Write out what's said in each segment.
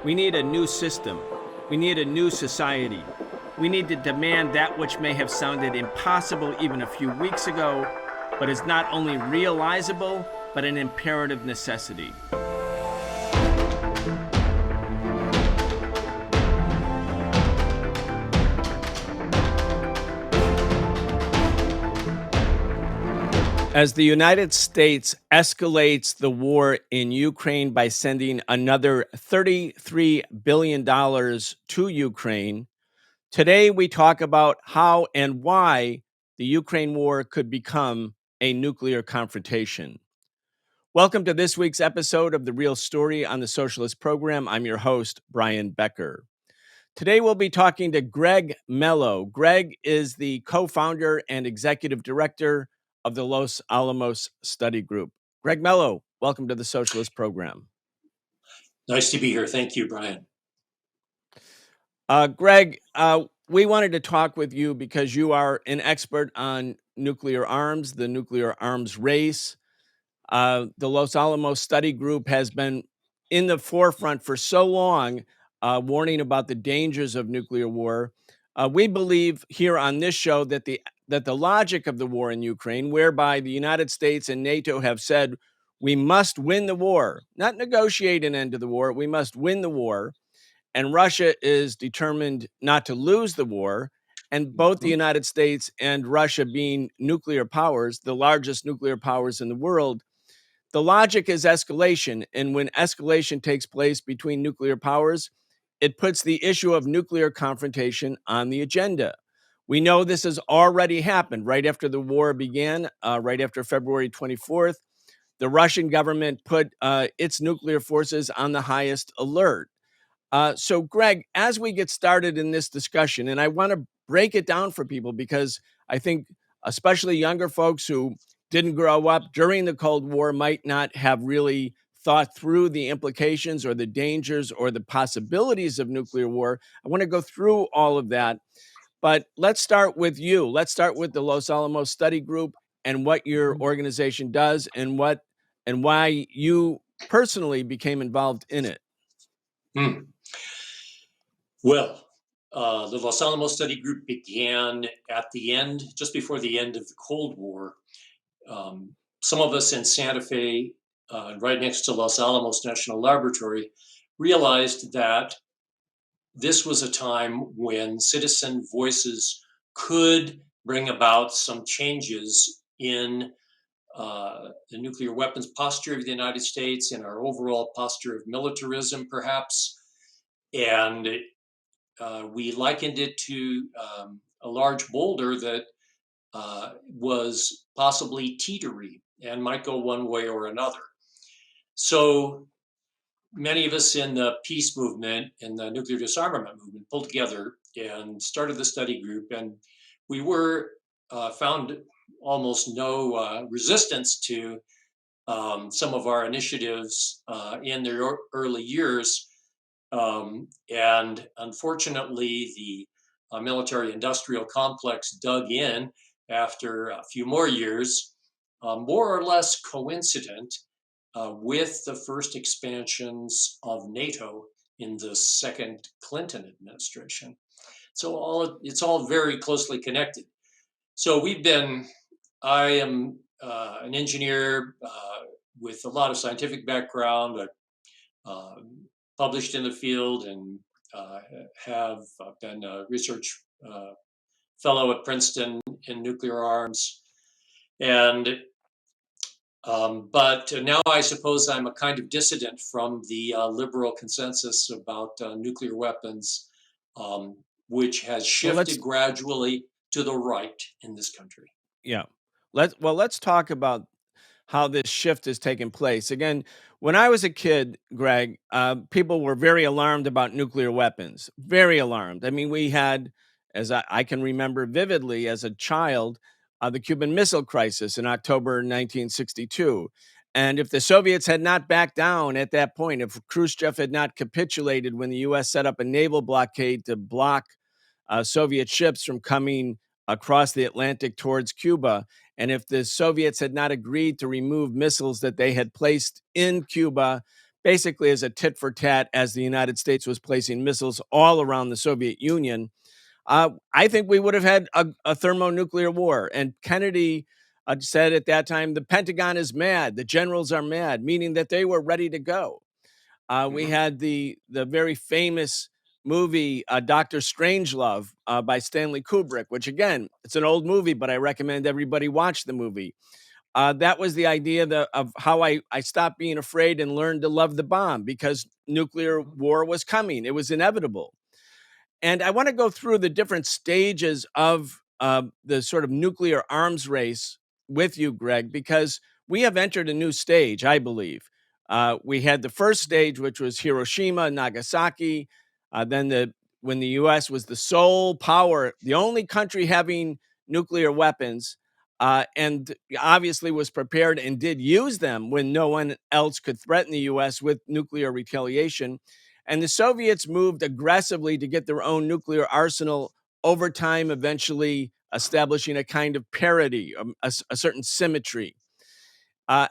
We need a new system. We need a new society. We need to demand that which may have sounded impossible even a few weeks ago, but is not only realizable, but an imperative necessity. As the United States escalates the war in Ukraine by sending another $33 billion to Ukraine, today we talk about how and why the Ukraine war could become a nuclear confrontation. Welcome to this week's episode of The Real Story on the Socialist program. I'm your host, Brian Becker. Today we'll be talking to Greg Mello. Greg is the co-founder and executive director of the Los Alamos Study Group. Greg Mello, welcome to the Socialist program. Nice to be here. Thank you, Brian. Greg, we wanted to talk with you because you are an expert on nuclear arms, the nuclear arms race. The Los Alamos Study Group has been in the forefront for so long, warning about the dangers of nuclear war. We believe here on this show that the logic of the war in Ukraine, whereby the United States and NATO have said we must win the war, not negotiate an end to the war, we must win the war. And Russia is determined not to lose the war. And both the United States and Russia being nuclear powers, the largest nuclear powers in the world, the logic is escalation. And when escalation takes place between nuclear powers, it puts the issue of nuclear confrontation on the agenda. We know this has already happened right after the war began, right after February 24th. The Russian government put its nuclear forces on the highest alert. So, Greg, as we get started in this discussion, and I want to break it down for people because I think especially younger folks who didn't grow up during the Cold War might not have really thought through the implications or the dangers or the possibilities of nuclear war. I want to go through all of that. But let's start with you. Let's start with the Los Alamos Study Group and what your organization does and why you personally became involved in it. Well, the Los Alamos Study Group began at the end, just before the end of the Cold War. Some of us in Santa Fe, right next to Los Alamos National Laboratory, realized that this was a time when citizen voices could bring about some changes in the nuclear weapons posture of the United States, in our overall posture of militarism, perhaps. And we likened it to a large boulder that was possibly teetery and might go one way or another. So many of us in the peace movement and the nuclear disarmament movement pulled together and started the study group. And we found almost no resistance to some of our initiatives in the early years. And unfortunately, the military industrial complex dug in after a few more years, more or less coincident with the first expansions of NATO in the second Clinton administration. So it's all very closely connected. So I am an engineer with a lot of scientific background. Published in the field and have been a research fellow at Princeton in nuclear arms. And but now I suppose I'm a kind of dissident from the liberal consensus about nuclear weapons, which has shifted gradually to the right in this country. Yeah. Let's talk about how this shift has taken place. Again, when I was a kid, Greg, people were very alarmed about nuclear weapons, very alarmed. I mean, we had, as I can remember vividly as a child, the Cuban Missile Crisis in October 1962. And if the Soviets had not backed down at that point, if Khrushchev had not capitulated when the U.S. set up a naval blockade to block Soviet ships from coming across the Atlantic towards Cuba, and if the Soviets had not agreed to remove missiles that they had placed in Cuba basically as a tit for tat as the United States was placing missiles all around the Soviet Union, I think we would have had a thermonuclear war. And Kennedy said at that time, the Pentagon is mad, the generals are mad, meaning that they were ready to go. We had the very famous movie Doctor Strangelove by Stanley Kubrick, which again, it's an old movie, but I recommend everybody watch the movie. That was the idea of how I stopped being afraid and learned to love the bomb because nuclear war was coming. It was inevitable. And I want to go through the different stages of the sort of nuclear arms race with you, Greg, because we have entered a new stage, I believe. We had the first stage, which was Hiroshima, Nagasaki. Then when the U.S. was the sole power, the only country having nuclear weapons, and obviously was prepared and did use them when no one else could threaten the U.S. with nuclear retaliation. And the Soviets moved aggressively to get their own nuclear arsenal over time, eventually establishing a kind of parity, a certain symmetry.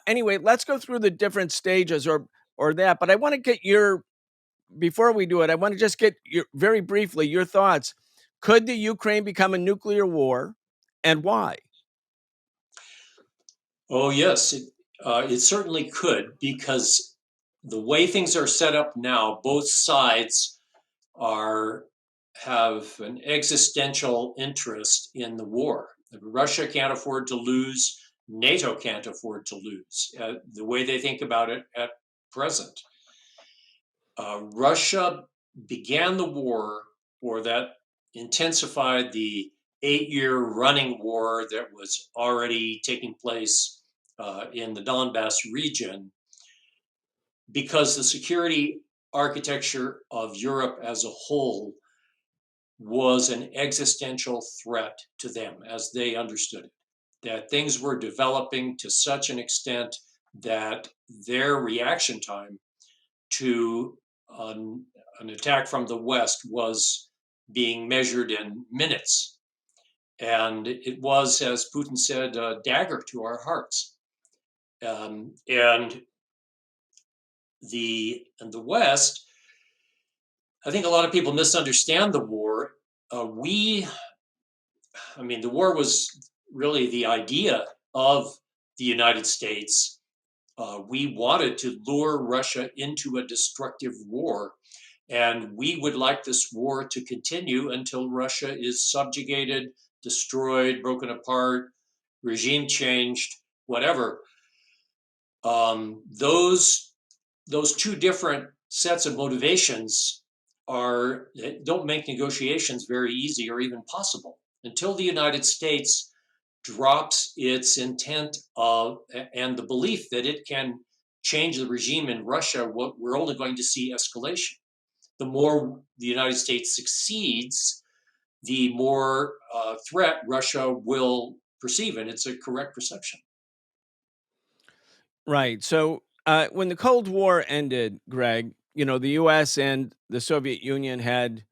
Anyway, let's go through the different stages or that. But I want to get your before we do it, I want to just get your very briefly your thoughts. Could the Ukraine become a nuclear war, and why? Oh, yes, it certainly could, because the way things are set up now, both sides are have an existential interest in the war. Russia can't afford to lose. NATO can't afford to lose. The way they think about it at present, Russia began the war, or that intensified the 8-year running war that was already taking place in the Donbass region, because the security architecture of Europe as a whole was an existential threat to them as they understood it. That things were developing to such an extent that their reaction time to an attack from the West was being measured in minutes. And it was, as Putin said, a dagger to our hearts. And the West, I think a lot of people misunderstand the war. The war was really the idea of the United States. We wanted to lure Russia into a destructive war, and we would like this war to continue until Russia is subjugated, destroyed, broken apart, regime changed, whatever. Those two different sets of motivations don't make negotiations very easy or even possible until the United States drops its intent of and the belief that it can change the regime in Russia. What we're only going to see escalation. The more the United States succeeds, the more threat Russia will perceive, and it's a correct perception. Right. So when the Cold War ended, Greg, the U.S. and the Soviet Union had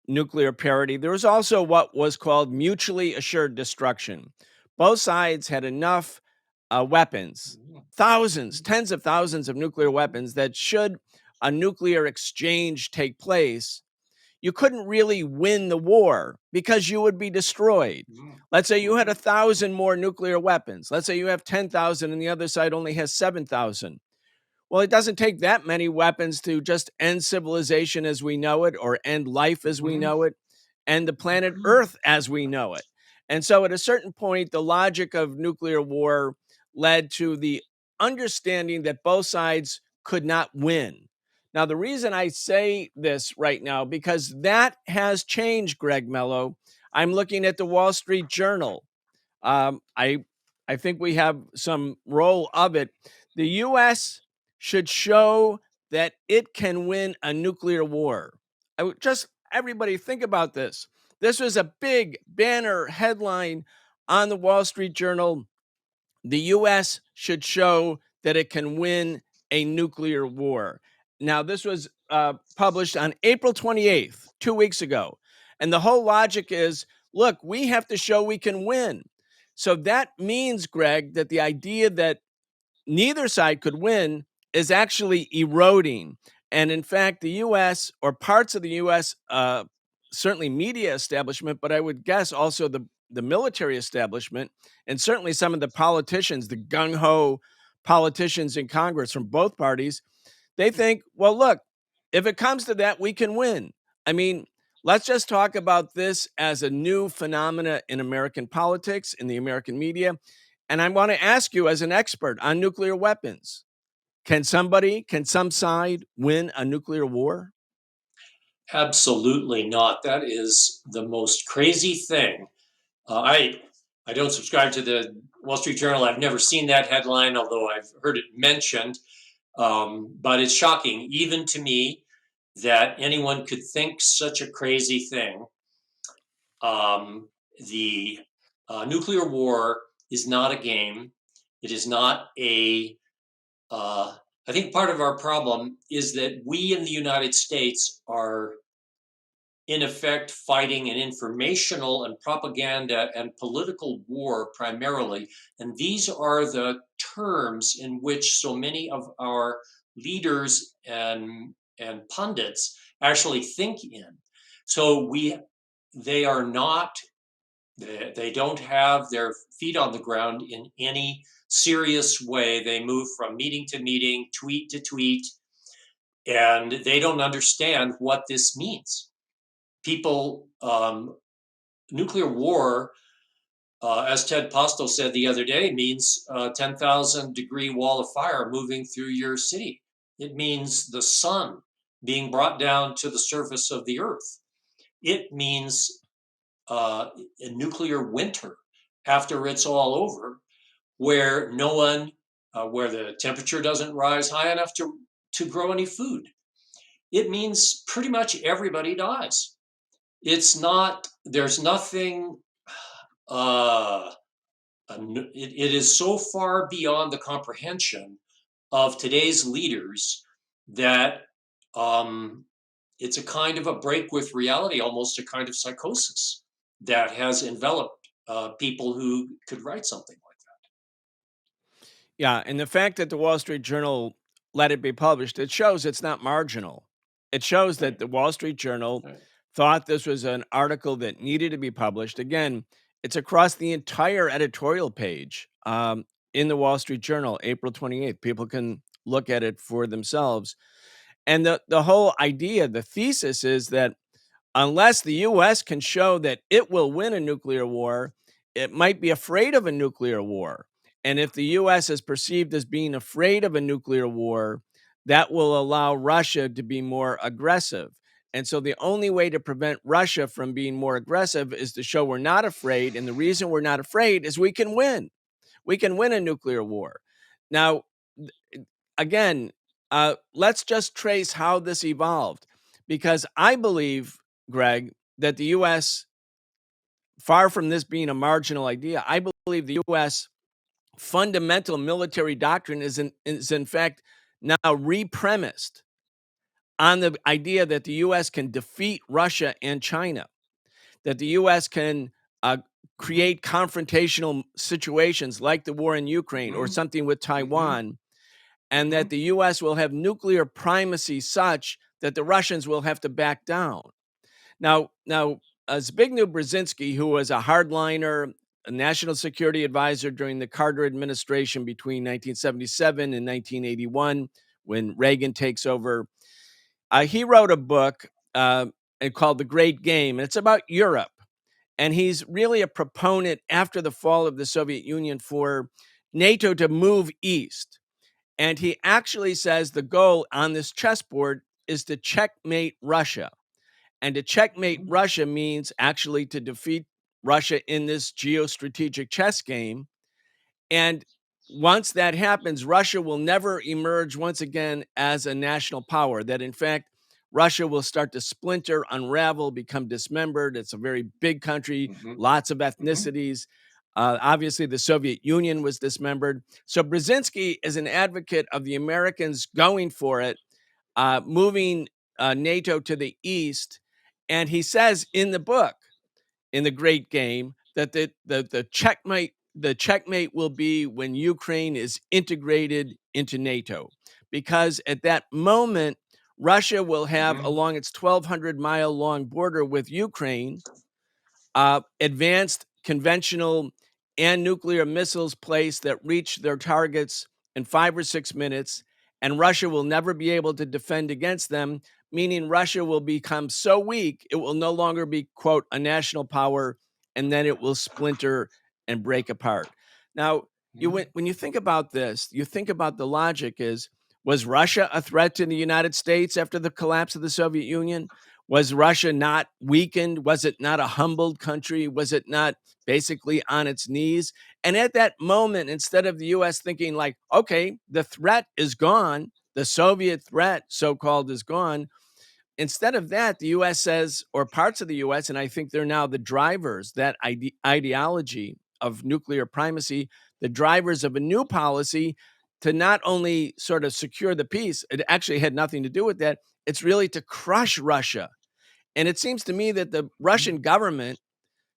nuclear parity. There was also what was called mutually assured destruction. Both sides had enough weapons, thousands, tens of thousands of nuclear weapons that should a nuclear exchange take place, you couldn't really win the war because you would be destroyed. Let's say you had 1,000 more nuclear weapons. Let's say you have 10,000 and the other side only has 7,000. Well, it doesn't take that many weapons to just end civilization as we know it, or end life as we know it, and the planet Earth as we know it. And so at a certain point, the logic of nuclear war led to the understanding that both sides could not win. Now, the reason I say this right now, because that has changed, Greg Mello. I'm looking at the Wall Street Journal. Um, I I think we have some role of it. The U.S. should show that it can win a nuclear war. Just everybody think about this. This was a big banner headline on the Wall Street Journal. The U.S. should show that it can win a nuclear war. Now, this was published on April 28th, 2 weeks ago. And the whole logic is look, we have to show we can win. So that means, Greg, that the idea that neither side could win is actually eroding. And in fact, the US or parts of the US, certainly media establishment, but I would guess also the military establishment, and certainly some of the politicians, the gung ho politicians in Congress from both parties, they think, well, look, if it comes to that, we can win. I mean, let's just talk about this as a new phenomena in American politics, in the American media. And I want to ask you, as an expert on nuclear weapons, can some side win a nuclear war? Absolutely not. That is the most crazy thing. I don't subscribe to the Wall Street Journal. I've never seen that headline, although I've heard it mentioned. But it's shocking, even to me, that anyone could think such a crazy thing. Um, the nuclear war is not a game. It is not a. I think part of our problem is that we in the United States are, in effect, fighting an informational and propaganda and political war primarily. And these are the terms in which so many of our leaders and pundits actually think in. So they are not, they don't have their feet on the ground in any serious way. They move from meeting to meeting, tweet to tweet, and they don't understand what this means. People, nuclear war, as Ted Postel said the other day, means a 10,000 degree wall of fire moving through your city. It means the sun being brought down to the surface of the earth. It means a nuclear winter after it's all over, where no one, where the temperature doesn't rise high enough to grow any food. It means pretty much everybody dies. It's not, there's nothing, uh, it is so far beyond the comprehension of today's leaders that um, it's a kind of a break with reality, almost a kind of psychosis that has enveloped people who could write something like Yeah, and the fact that the Wall Street Journal let it be published, it shows it's not marginal. It shows that. that Right. the Wall Street Journal Right. thought this was an article that needed to be published. Again, it's across the entire editorial page in the Wall Street Journal, April 28th. People can look at it for themselves. And the whole idea, the thesis is that unless the US can show that it will win a nuclear war, it might be afraid of a nuclear war. And if the US is perceived as being afraid of a nuclear war, that will allow Russia to be more aggressive. And so the only way to prevent Russia from being more aggressive is to show we're not afraid. And the reason we're not afraid is we can win. We can win a nuclear war. Now, again, let's just trace how this evolved because I believe, Greg, that the US, far from this being a marginal idea, I believe the US fundamental military doctrine is in fact now repremised on the idea that the US can defeat Russia and China, that the US can uh, create confrontational situations like the war in Ukraine or Mm-hmm. something with Mm-hmm. Taiwan, and Mm-hmm. that the US will have nuclear primacy such that the Russians will have to back down. Now, Zbigniew Brzezinski, who was a hardliner, a national security advisor during the Carter administration between 1977 and 1981, when Reagan takes over, he wrote a book called The Great Game. And it's about Europe. And he's really a proponent after the fall of the Soviet Union for NATO to move east. And he actually says the goal on this chessboard is to checkmate Russia. And to checkmate Russia means actually to defeat Russia in this geostrategic chess game. And once that happens, Russia will never emerge once again as a national power. That in fact, Russia will start to splinter, unravel, become dismembered. It's a very big country, Mm-hmm. lots of Mm-hmm. ethnicities. Obviously, the Soviet Union was dismembered. So Brzezinski is an advocate of the Americans going for it, moving NATO to the east. And he says in the book, in the Great Game, that the checkmate will be when Ukraine is integrated into NATO. because at that moment, Russia will have along its 1,200-mile long border with Ukraine advanced conventional and nuclear missiles placed that reach their targets in 5 or 6 minutes, and Russia will never be able to defend against them, meaning Russia will become so weak it will no longer be, quote, a national power, and then it will splinter and break apart. Now, when you think about this, you think about the logic is, was Russia a threat to the United States after the collapse of the Soviet Union? Was Russia not weakened? Was it not a humbled country? Was it not basically on its knees? And at that moment, instead of the US thinking, like, okay, the threat is gone, the Soviet threat, so called, is gone. Instead of that, the US says, or parts of the US, and I think they're now the drivers, that ideology of nuclear primacy, the drivers of a new policy to not only sort of secure the peace, it actually had nothing to do with that. It's really to crush Russia. And it seems to me that the Russian government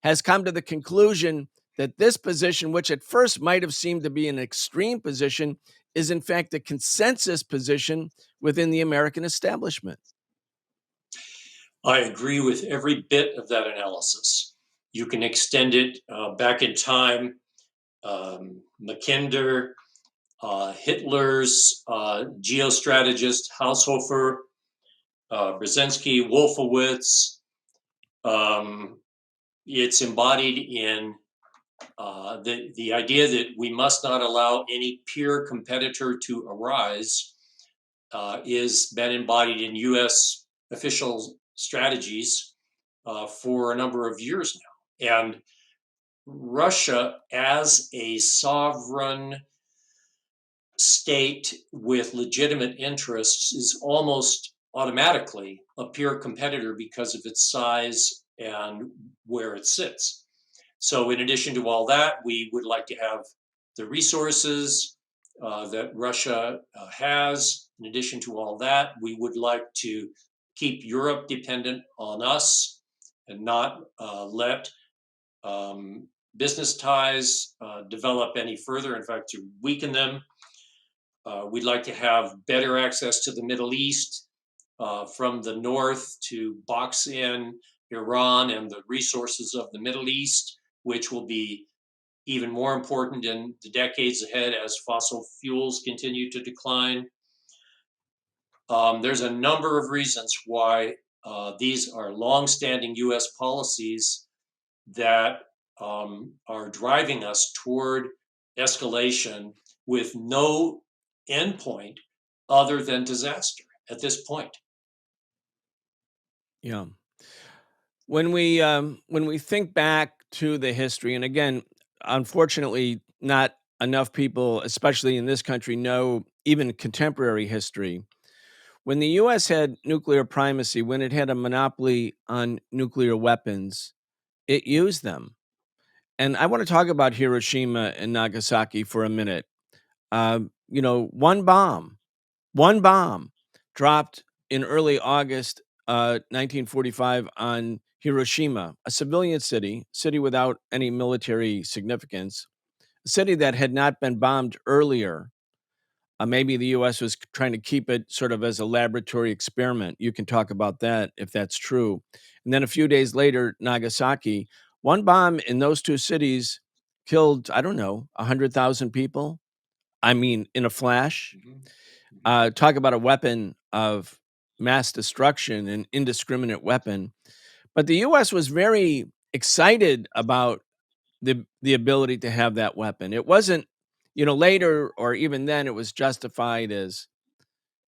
has come to the conclusion that this position, which at first might have seemed to be an extreme position, is in fact a consensus position within the American establishment. I agree with every bit of that analysis. You can extend it back in time. Mackinder, Hitler's geostrategist Haushofer, Brzezinski, Wolfowitz. It's embodied in the idea that we must not allow any peer competitor to arise is been embodied in U.S. official strategies for a number of years now. And Russia, as a sovereign state with legitimate interests, is almost automatically a peer competitor because of its size and where it sits. So, in addition to all that, we would like to have the resources that Russia has. In addition to all that, we would like to keep Europe dependent on us and not let business ties develop any further, in fact, to weaken them. We'd like to have better access to the Middle East from the north to box in Iran and the resources of the Middle East, which will be even more important in the decades ahead as fossil fuels continue to decline. There's a number of reasons why these are longstanding US policies that are driving us toward escalation with no endpoint other than disaster at this point. Yeah. When we think back to the history, and again, unfortunately, not enough people, especially in this country, know even contemporary history. When the US had nuclear primacy, when it had a monopoly on nuclear weapons, it used them. And I want to talk about Hiroshima and Nagasaki for a minute. One bomb dropped in early August 1945 on Hiroshima, a civilian city without any military significance, a city that had not been bombed earlier. Maybe the US was trying to keep it sort of as a laboratory experiment. You can talk about that if that's true. And then a few days later, Nagasaki, one bomb in those two cities killed, I don't know, 100,000 people. I mean, in a flash. Talk about a weapon of mass destruction, an indiscriminate weapon. But the US was very excited about the ability to have that weapon. It wasn't, later or even then it was justified as,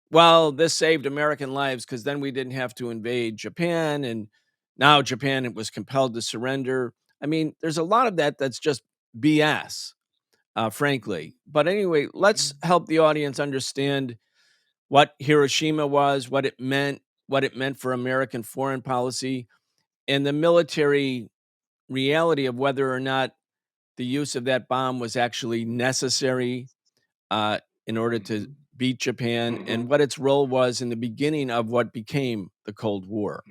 well, this saved American lives because then we didn't have to invade Japan, and now Japan was compelled to surrender. I mean, there's a lot of that that's just BS, frankly. But anyway, let's help the audience understand what Hiroshima was, what it meant for American foreign policy, and the military reality of whether or not the use of that bomb was actually necessary in order to beat Japan, and what its role was in the beginning of what became the Cold War.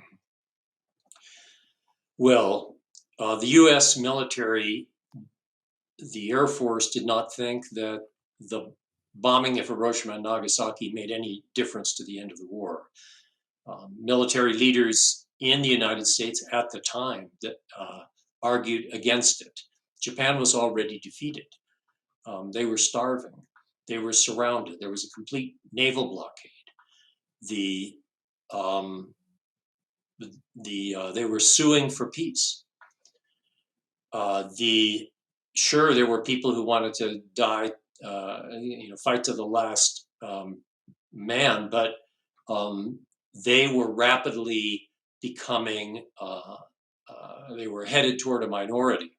Well, the US military, the Air Force did not think that the bombing of Hiroshima and Nagasaki made any difference to the end of the war. Military leaders in the United States at the time that argued against it. Japan was already defeated. They were starving. They were surrounded. There was a complete naval blockade. They were suing for peace. Sure, there were people who wanted to die, fight to the last man, but they were rapidly becoming, they were headed toward a minority.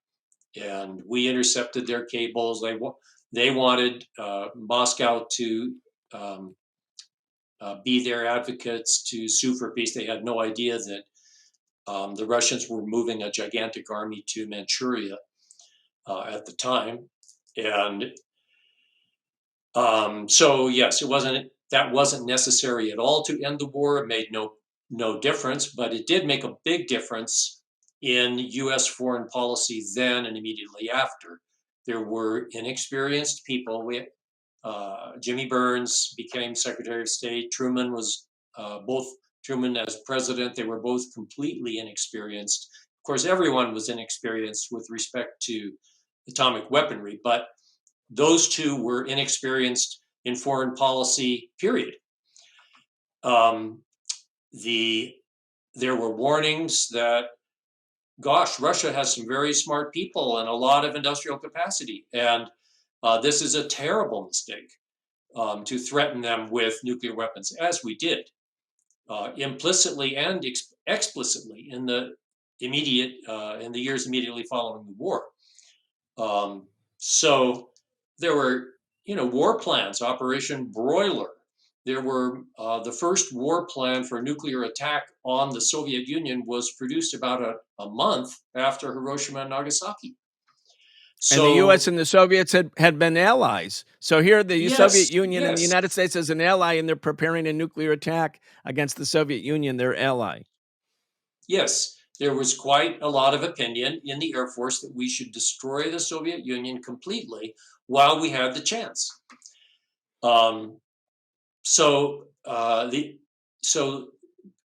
And we intercepted their cables. They wanted Moscow to be their advocates, to sue for peace. They had no idea that the Russians were moving a gigantic army to Manchuria at the time. And so, yes, that wasn't necessary at all to end the war. It made no difference, but it did make a big difference in U.S. foreign policy then and immediately after. There were inexperienced people. Jimmy Burns became Secretary of State. Truman was Truman as president. They were both completely inexperienced. Of course, everyone was inexperienced with respect to atomic weaponry, but those two were inexperienced in foreign policy, period. There were warnings that, gosh, Russia has some very smart people and a lot of industrial capacity, and this is a terrible mistake to threaten them with nuclear weapons, as we did, implicitly and explicitly in the years immediately following the war. So there were, war plans, Operation Broiler. There were the first war plan for a nuclear attack on the Soviet Union was produced about a month after Hiroshima and Nagasaki. And the U.S. and the Soviets had been allies. So here the Soviet Union and the United States as an ally, and they're preparing a nuclear attack against the Soviet Union, their ally. Yes, there was quite a lot of opinion in the Air Force that we should destroy the Soviet Union completely while we had the chance. So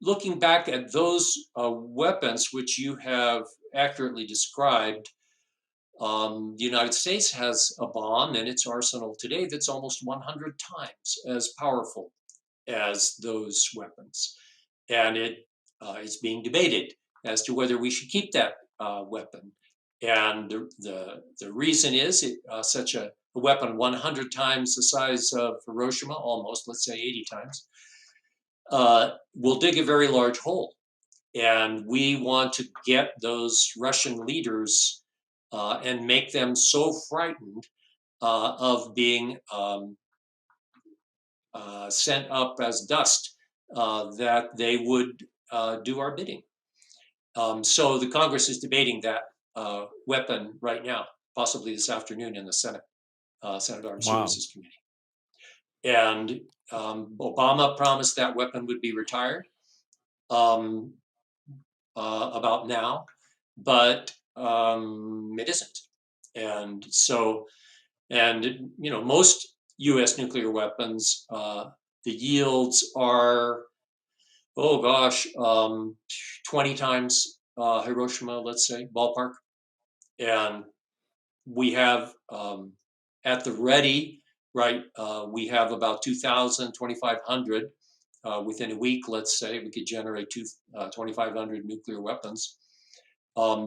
looking back at those weapons, which you have accurately described, the United States has a bomb in its arsenal today that's almost 100 times as powerful as those weapons. And it's being debated as to whether we should keep that weapon. And the reason is such a weapon 100 times the size of Hiroshima, almost, let's say 80 times, will dig a very large hole. And we want to get those Russian leaders and make them so frightened of being sent up as dust that they would do our bidding. So the Congress is debating that weapon right now, possibly this afternoon in the Senate Armed Services Committee. And Obama promised that weapon would be retired about now, but it isn't. And so, most U.S. nuclear weapons, the yields are, 20 times Hiroshima, let's say, ballpark. And we have at the ready, right, we have about 2,000, 2,500 within a week, let's say, we could generate 2,500 nuclear weapons.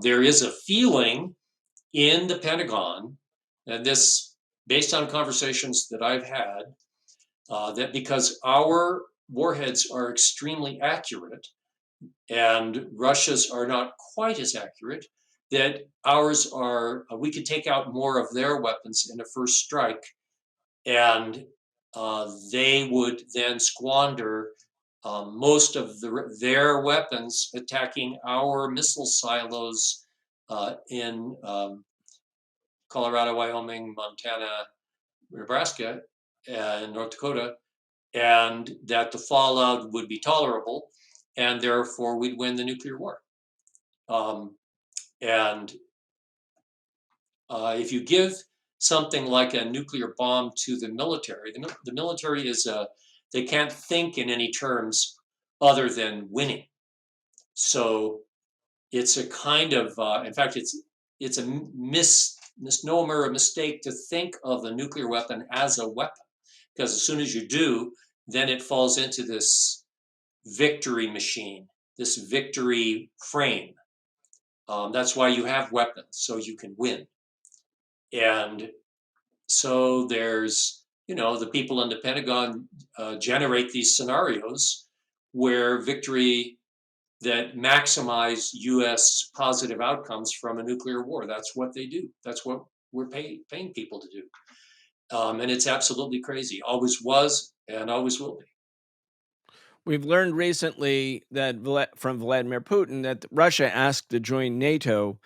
There is a feeling in the Pentagon, and this, based on conversations that I've had, that because our warheads are extremely accurate and Russia's are not quite as accurate, that ours are, we could take out more of their weapons in a first strike, and they would then squander most of their weapons attacking our missile silos in Colorado, Wyoming, Montana, Nebraska, and North Dakota, and that the fallout would be tolerable, and therefore we'd win the nuclear war. And if you give something like a nuclear bomb to the military. The military is they can't think in any terms other than winning. So it's a kind of, in fact, it's a misnomer, a mistake to think of a nuclear weapon as a weapon, because as soon as you do, then it falls into this victory machine, this victory frame. That's why you have weapons, so you can win. And so there's, the people in the Pentagon generate these scenarios where victory that maximize U.S. positive outcomes from a nuclear war. That's what they do. That's what we're paying people to do. And it's absolutely crazy. Always was and always will be. We've learned recently that from Vladimir Putin that Russia asked to join NATO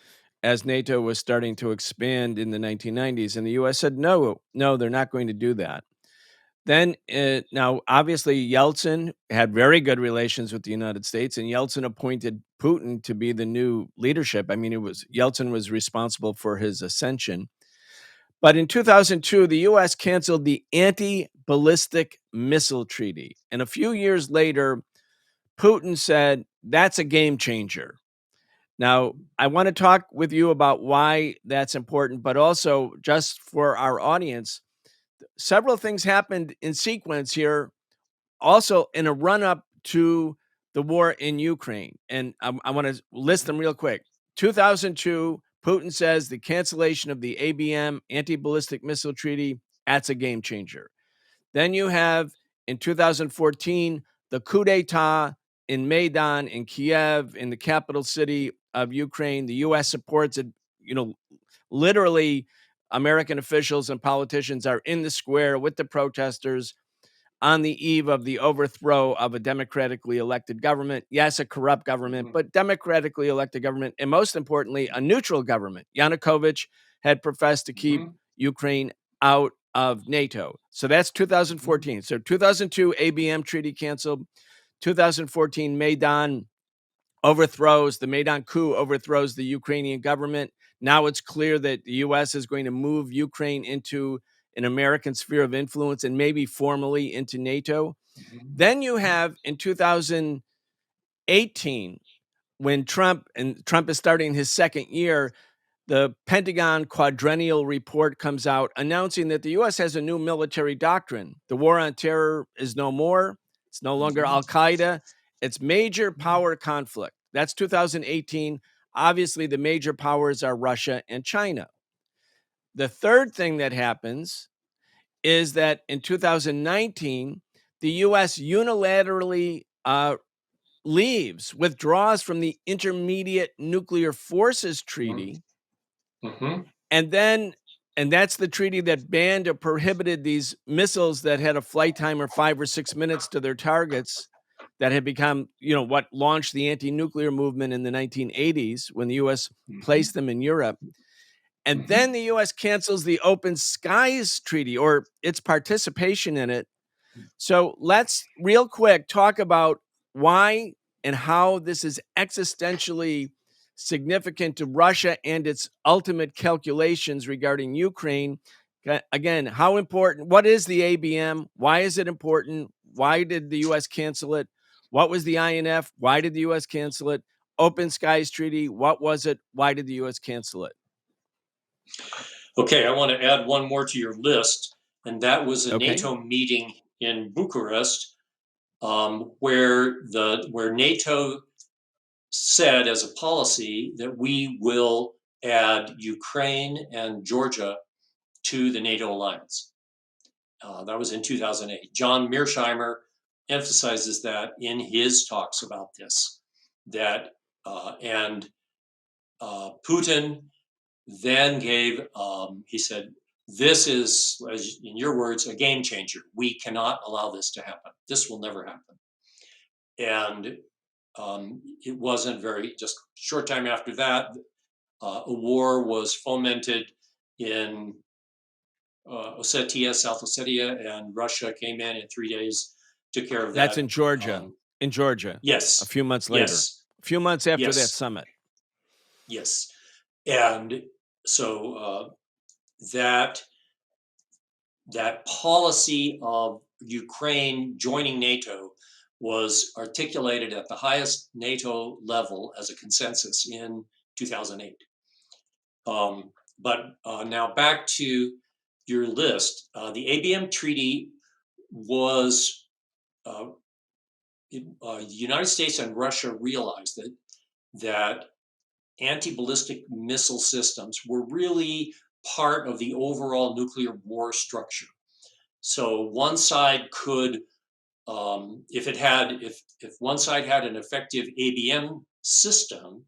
as NATO was starting to expand in the 1990s, and the U.S. said no, no, they're not going to do that. Then, now obviously Yeltsin had very good relations with the United States, and Yeltsin appointed Putin to be the new leadership. I mean, Yeltsin was responsible for his ascension. But in 2002, the US canceled the Anti-Ballistic Missile Treaty. And a few years later, Putin said, that's a game changer. Now, I want to talk with you about why that's important, but also just for our audience, several things happened in sequence here, also in a run up to the war in Ukraine. And I want to list them real quick. 2002, Putin says the cancellation of the ABM, anti ballistic missile treaty, that's a game changer. Then you have in 2014, the coup d'etat in Maidan in Kiev, in the capital city of Ukraine. The U.S. supports it. Literally, American officials and politicians are in the square with the protesters on the eve of the overthrow of a democratically elected government. Yes, a corrupt government, Mm-hmm. but democratically elected government. And most importantly, a neutral government. Yanukovych had professed to keep Mm-hmm. Ukraine out of NATO. So that's Mm-hmm. 2014. So 2002, ABM treaty canceled. 2014, the Maidan coup overthrows the Ukrainian government. Now it's clear that the U.S. is going to move Ukraine into an American sphere of influence and maybe formally into NATO. Then you Mm-hmm. have in 2018, when Trump is starting his second year, the Pentagon quadrennial report comes out announcing that the U.S. has a new military doctrine. The war on terror is no more. It's no longer Mm-hmm. Al Qaeda. It's major power conflict. That's 2018. Obviously, the major powers are Russia and China. The third thing that happens is that in 2019, the U.S. unilaterally withdraws from the Intermediate Nuclear Forces Treaty. Mm-hmm. And then, and that's the treaty that banned or prohibited these missiles that had a flight time of 5 or 6 minutes to their targets that had become, what launched the anti nuclear movement in the 1980s when the US placed them in Europe. And Mm-hmm. then the US cancels the Open Skies Treaty or its participation in it. So let's real quick talk about why and how this is existentially significant to Russia and its ultimate calculations regarding Ukraine. Again, how important, what is the ABM? Why is it important? Why did the US cancel it? What was the INF? Why did the US cancel it? Open Skies Treaty, what was it? Why did the US cancel it? Okay, I want to add one more to your list, and that was a Okay. NATO meeting in Bucharest, where NATO said as a policy that we will add Ukraine and Georgia to the NATO alliance. That was in 2008. John Mearsheimer emphasizes that in his talks about this, that and Putin then he said, this is, in your words, a game changer. We cannot allow this to happen. This will never happen. And it wasn't just short time after that, a war was fomented in South Ossetia, and Russia came in 3 days, took care of That's that. in Georgia. Um, In Georgia, a yes, few months later, yes, a few months after that yes, summit. yes. And so that policy of Ukraine joining NATO was articulated at the highest NATO level as a consensus in 2008. But now back to your list. The ABM treaty was the United States and Russia realized that anti-ballistic missile systems were really part of the overall nuclear war structure. So one side could, if one side had an effective ABM system,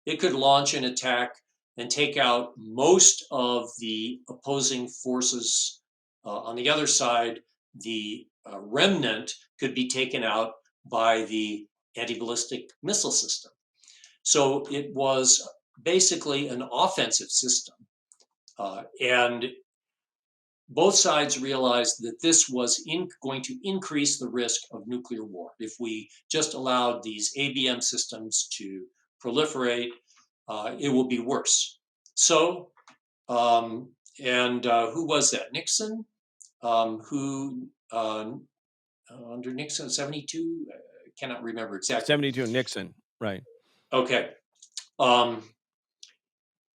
it could launch an attack and take out most of the opposing forces. On the other side, the remnant could be taken out by the anti-ballistic missile system. So it was basically an offensive system. And both sides realized that this was going to increase the risk of nuclear war. If we just allowed these ABM systems to proliferate, it will be worse. So, who was that? Nixon, who under Nixon, 72, I cannot remember exactly. 72, Nixon, right. Okay.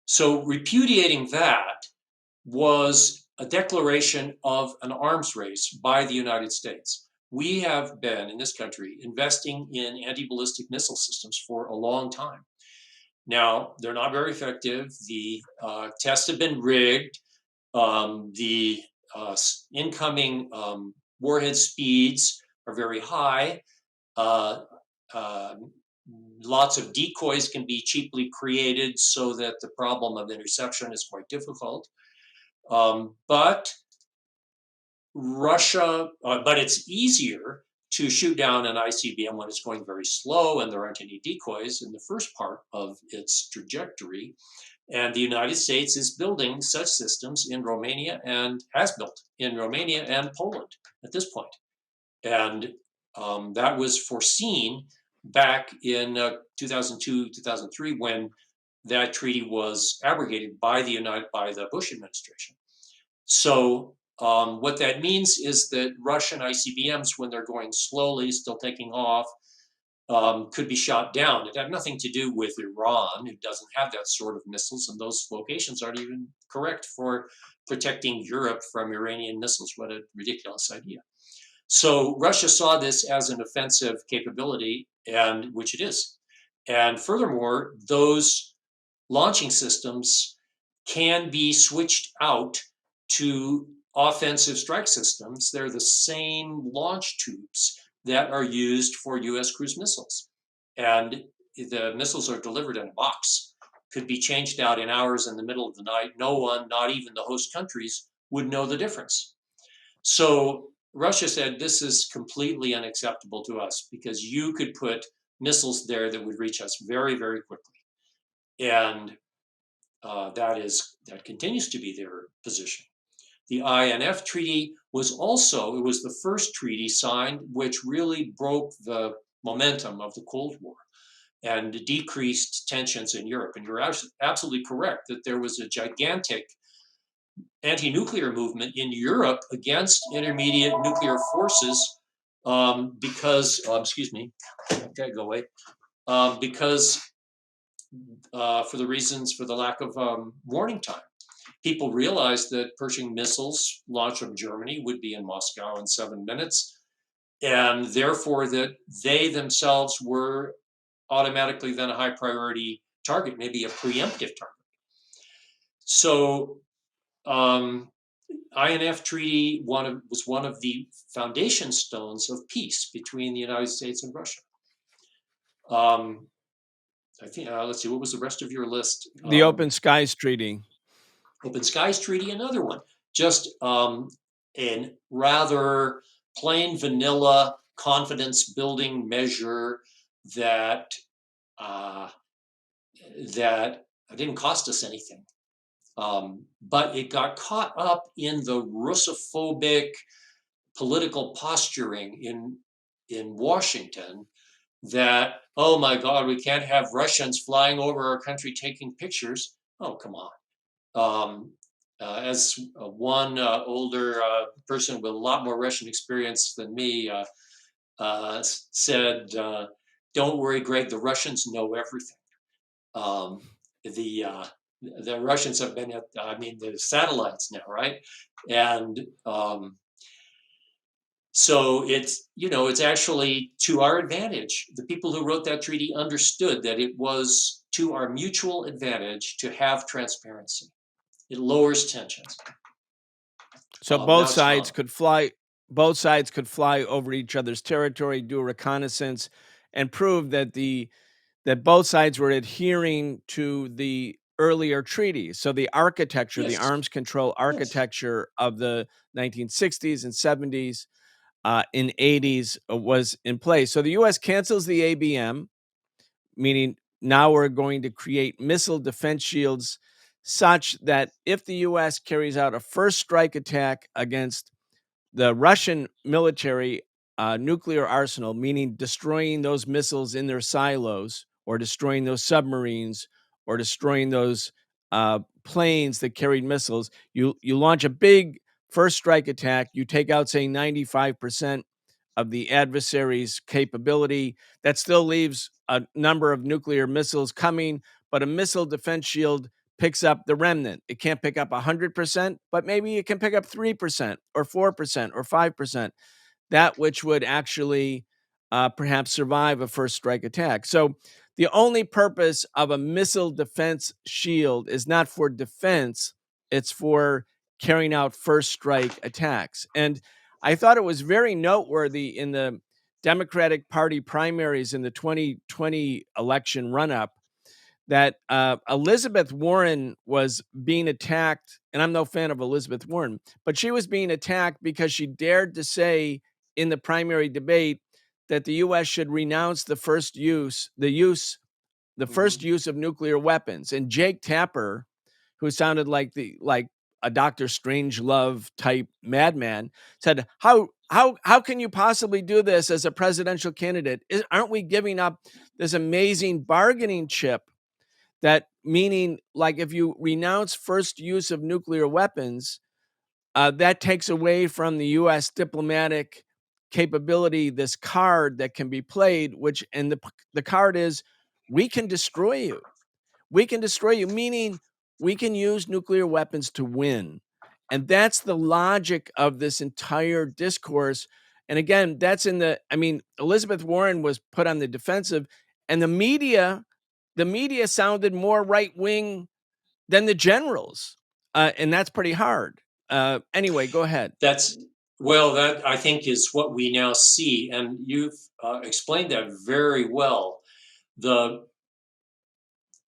So repudiating that was a declaration of an arms race by the United States. We have been, in this country, investing in anti-ballistic missile systems for a long time. Now, they're not very effective. The tests have been rigged. The incoming warhead speeds are very high. Lots of decoys can be cheaply created so that the problem of interception is quite difficult. But it's easier to shoot down an ICBM when it's going very slow and there aren't any decoys in the first part of its trajectory. And the United States is building such systems in Romania and has built in Romania and Poland at this point. And that was foreseen back in 2002, 2003, when that treaty was abrogated by the Bush administration. So what that means is that Russian ICBMs, when they're going slowly, still taking off, could be shot down. It had nothing to do with Iran, who doesn't have that sort of missiles, and those locations aren't even correct for protecting Europe from Iranian missiles. What a ridiculous idea. So Russia saw this as an offensive capability, and which it is. And furthermore, those launching systems can be switched out to offensive strike systems. They're the same launch tubes that are used for US cruise missiles. And the missiles are delivered in a box, could be changed out in hours in the middle of the night. No one, not even the host countries, would know the difference. So Russia said, this is completely unacceptable to us because you could put missiles there that would reach us very, very quickly. And that continues to be their position. The INF treaty was the first treaty signed which really broke the momentum of the Cold War and decreased tensions in Europe. And you're absolutely correct that there was a gigantic anti-nuclear movement in Europe against intermediate nuclear forces because for the lack of warning time. People realized that Pershing missiles launched from Germany would be in Moscow in 7 minutes, and therefore that they themselves were automatically then a high priority target, maybe a preemptive target. So INF Treaty was one of the foundation stones of peace between the United States and Russia. I think, let's see, what was the rest of your list? The Open Skies Treaty. Open Skies Treaty, another one. Just a rather plain vanilla confidence building measure that didn't cost us anything. But it got caught up in the Russophobic political posturing in Washington that, oh my God, we can't have Russians flying over our country taking pictures. Oh, come on. as one older person with a lot more Russian experience than me said, "Don't worry, Greg. The Russians know everything." Um, the the Russians have been at, I mean, the satellites now, right? And so it's actually to our advantage. The people who wrote that treaty understood that it was to our mutual advantage to have transparency. It lowers tensions. So Now it's Tom. both sides could fly over each other's territory, do a reconnaissance, and prove that both sides were adhering to the earlier treaties. So the architecture, the Yes, arms control yes. architecture of the 1960s and 70s and 80s was in place. So the US cancels the ABM, meaning now we're going to create missile defense shields such that if the US carries out a first strike attack against the Russian military nuclear arsenal, meaning destroying those missiles in their silos, or destroying those submarines, or destroying those planes that carried missiles. You launch a big first strike attack. You take out, say, 95% of the adversary's capability. That still leaves a number of nuclear missiles coming, but a missile defense shield picks up the remnant. It can't pick up 100%, but maybe it can pick up 3% or 4% or 5%, that which would actually perhaps survive a first strike attack. So the only purpose of a missile defense shield is not for defense, it's for carrying out first strike attacks. And I thought it was very noteworthy in the Democratic Party primaries in the 2020 election run up that Elizabeth Warren was being attacked. And I'm no fan of Elizabeth Warren, but she was being attacked because she dared to say in the primary debate that the US should renounce the first Mhm. use of nuclear weapons. And Jake Tapper, who sounded like a Dr. Strangelove type madman, said, how can you possibly do this as a presidential candidate? Aren't we giving up this amazing bargaining chip, that meaning, like, if you renounce first use of nuclear weapons, that takes away from the U.S. diplomatic capability, this card that can be played, which, and the card is, we can destroy you. We can destroy you, meaning we can use nuclear weapons to win. And that's the logic of this entire discourse. And again, Elizabeth Warren was put on the defensive, and the media sounded more right wing than the generals. And that's pretty hard. Anyway, go ahead. That's well, that I think is what we now see, and you've explained that very well. The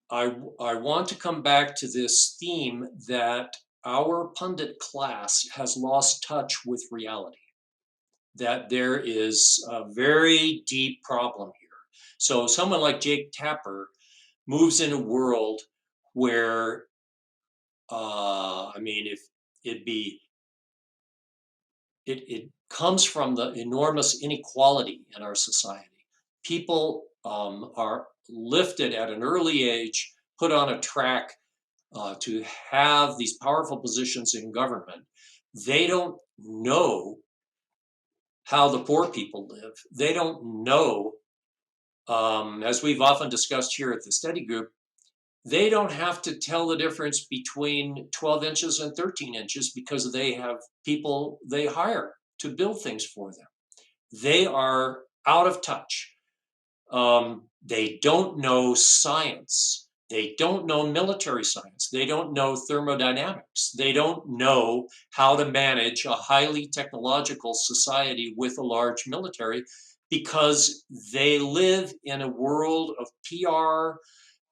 I want to come back to this theme that our pundit class has lost touch with reality, that there is a very deep problem here. So someone like Jake Tapper moves in a world where, if it be, it comes from the enormous inequality in our society. People are lifted at an early age, put on a track to have these powerful positions in government. They don't know how the poor people live. They don't know, as we've often discussed here at the study group, they don't have to tell the difference between 12 inches and 13 inches because they have people they hire to build things for them. They are out of touch. They don't know science. They don't know military science. They don't know thermodynamics. They don't know how to manage a highly technological society with a large military because they live in a world of PR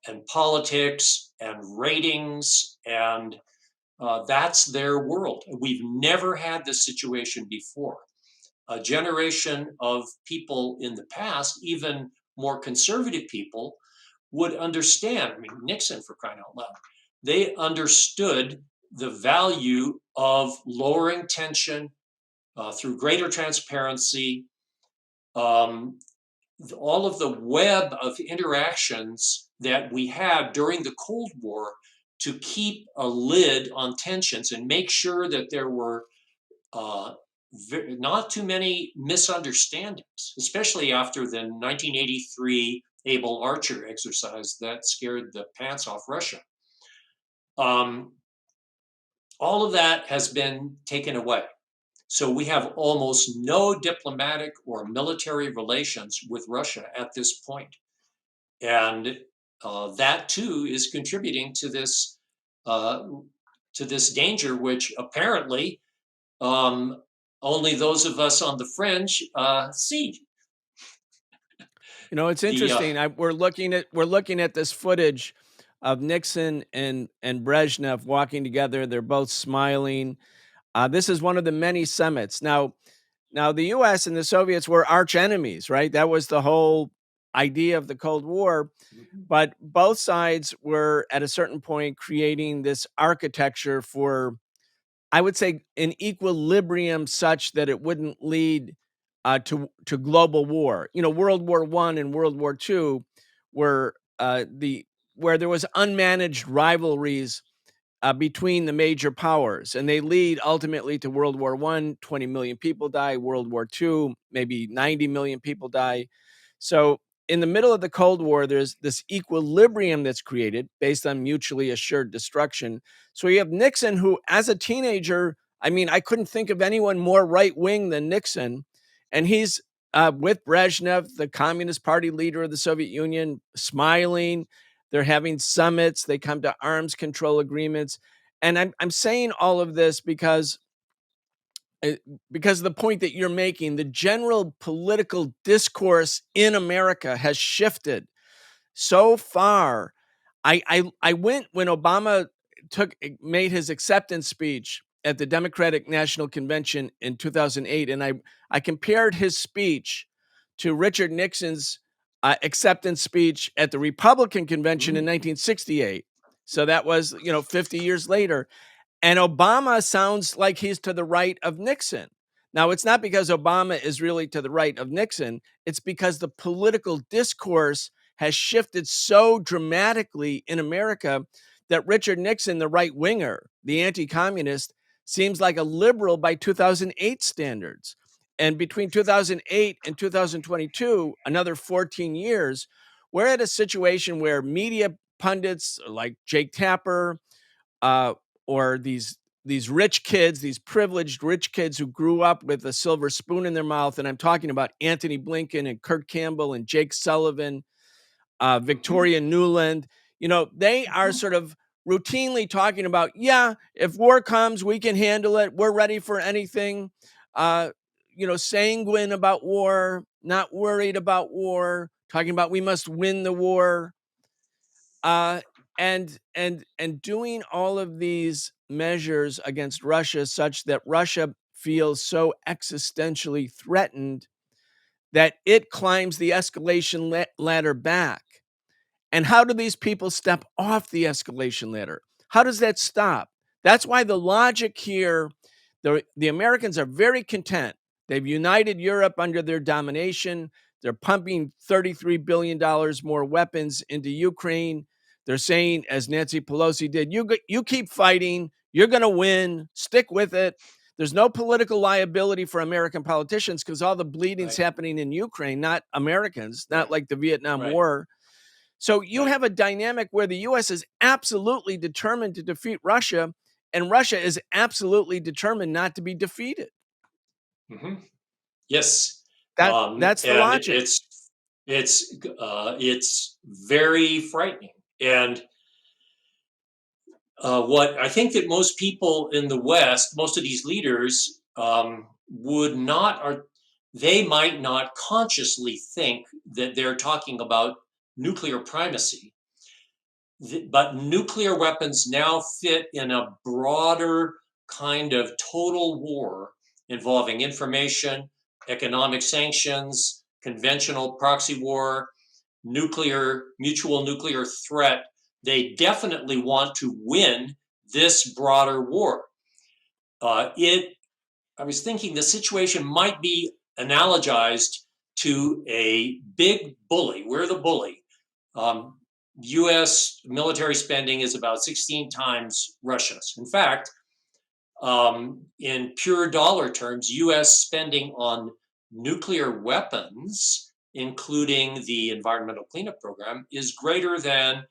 and politics and ratings, and that's their world. We've never had this situation before. A generation of people in the past, even more conservative people, would understand. I mean, Nixon, for crying out loud, they understood the value of lowering tension through greater transparency. All of the web of interactions that we had during the Cold War to keep a lid on tensions and make sure that there were not too many misunderstandings, especially after the 1983 Able Archer exercise that scared the pants off Russia. All of that has been taken away. So we have almost no diplomatic or military relations with Russia at this point. And that too is contributing to this danger, which apparently only those of us on the fringe see. You know, it's The interesting. We're looking at this footage of Nixon and Brezhnev walking together. They're both smiling. This is one of the many summits. Now the U.S. and the Soviets were arch enemies, right? That was the whole idea of the Cold War. But both sides were at a certain point creating this architecture for, I would say, an equilibrium such that it wouldn't lead to global war. You know, World War I and World War II were the where there was unmanaged rivalries between the major powers, and they lead ultimately to World War I. 20 million people die. World War II, maybe 90 million people die. So in the middle of the Cold War, there's this equilibrium that's created based on mutually assured destruction. So you have Nixon, who, as a teenager, I mean, I couldn't think of anyone more right wing than Nixon. And he's with Brezhnev, the Communist Party leader of the Soviet Union, smiling. They're having summits. They come to arms control agreements. And I'm saying all of this because of the point that you're making, the general political discourse in America has shifted so far. I went when Obama made his acceptance speech at the Democratic National Convention in 2008, and I compared his speech to Richard Nixon's acceptance speech at the Republican convention in 1968. So that was 50 years later. And Obama sounds like he's to the right of Nixon. Now, it's not because Obama is really to the right of Nixon. It's because the political discourse has shifted so dramatically in America that Richard Nixon, the right winger, the anti communist, seems like a liberal by 2008 standards. And between 2008 and 2022, another 14 years, we're at a situation where media pundits like Jake Tapper, uh, or these rich kids, these privileged rich kids who grew up with a silver spoon in their mouth. And I'm talking about Anthony Blinken and Kurt Campbell and Jake Sullivan, Victoria Nuland. You know, they are sort of routinely talking about, yeah, if war comes, we can handle it. We're ready for anything. Sanguine about war, not worried about war, talking about we must win the war. And doing all of these measures against Russia such that Russia feels so existentially threatened that it climbs the escalation ladder back. And how do these people step off the escalation ladder? How does that stop? That's why the logic here, the Americans are very content. They've united Europe under their domination. They're pumping $33 billion more weapons into Ukraine. They're saying, as Nancy Pelosi did, you keep fighting. You're going to win. Stick with it. There's no political liability for American politicians because all the bleeding's happening in Ukraine, not Americans, not like the Vietnam War. So you have a dynamic where the U.S. is absolutely determined to defeat Russia, and Russia is absolutely determined not to be defeated. Yes, That's the and logic. it's very frightening. And what I think that most people in the West, most of these leaders, would not, or they might not consciously think that they're talking about nuclear primacy. But nuclear weapons now fit in a broader kind of total war involving information, economic sanctions, conventional proxy war, mutual nuclear threat. They definitely want to win this broader war. I was thinking the situation might be analogized to a big bully. We're the bully. US military spending is about 16 times Russia's. In fact, in pure dollar terms, US spending on nuclear weapons, including the environmental cleanup program, is greater than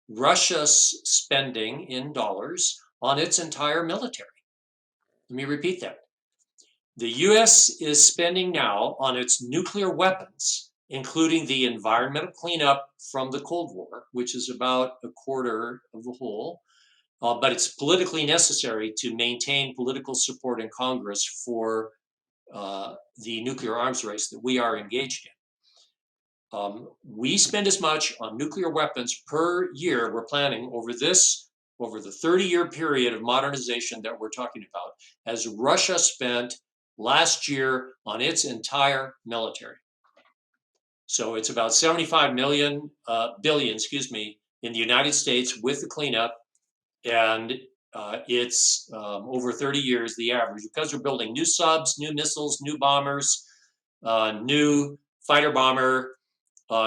Russia's spending in dollars on its entire military. Let me repeat that. The US is spending now on its nuclear weapons, including the environmental cleanup from the Cold War, which is about a quarter of the whole, but it's politically necessary to maintain political support in Congress for the nuclear arms race that we are engaged in. We spend as much on nuclear weapons per year, we're planning over the 30-year period of modernization that we're talking about, as Russia spent last year on its entire military. So it's about 75 billion, in the United States with the cleanup, and it's over 30 years, the average, because we're building new subs, new missiles, new bombers, new fighter bomber,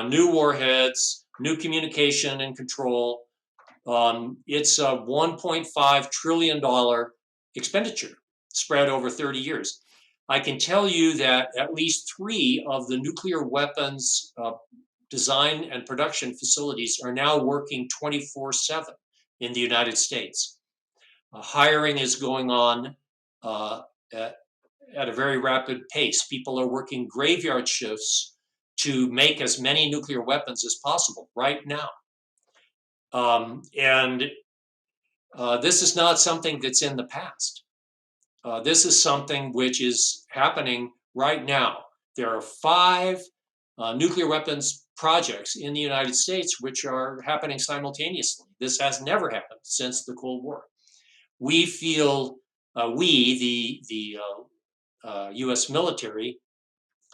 new warheads, new communication and control. It's a $1.5 trillion expenditure spread over 30 years. I can tell you that at least 3 of the nuclear weapons design and production facilities are now working 24/7 in the United States. Hiring is going on at a very rapid pace. People are working graveyard shifts to make as many nuclear weapons as possible right now. And this is not something that's in the past. This is something which is happening right now. There are 5 nuclear weapons projects in the United States which are happening simultaneously. This has never happened since the Cold War. We feel, the US military,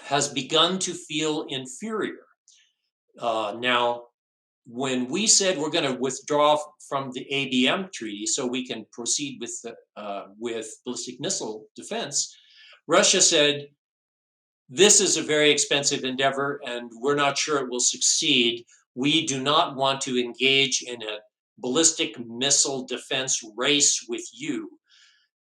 has begun to feel inferior. Now, when we said we're going to withdraw from the ABM treaty so we can proceed with ballistic missile defense, Russia said, this is a very expensive endeavor and we're not sure it will succeed. We do not want to engage in a ballistic missile defense race with you.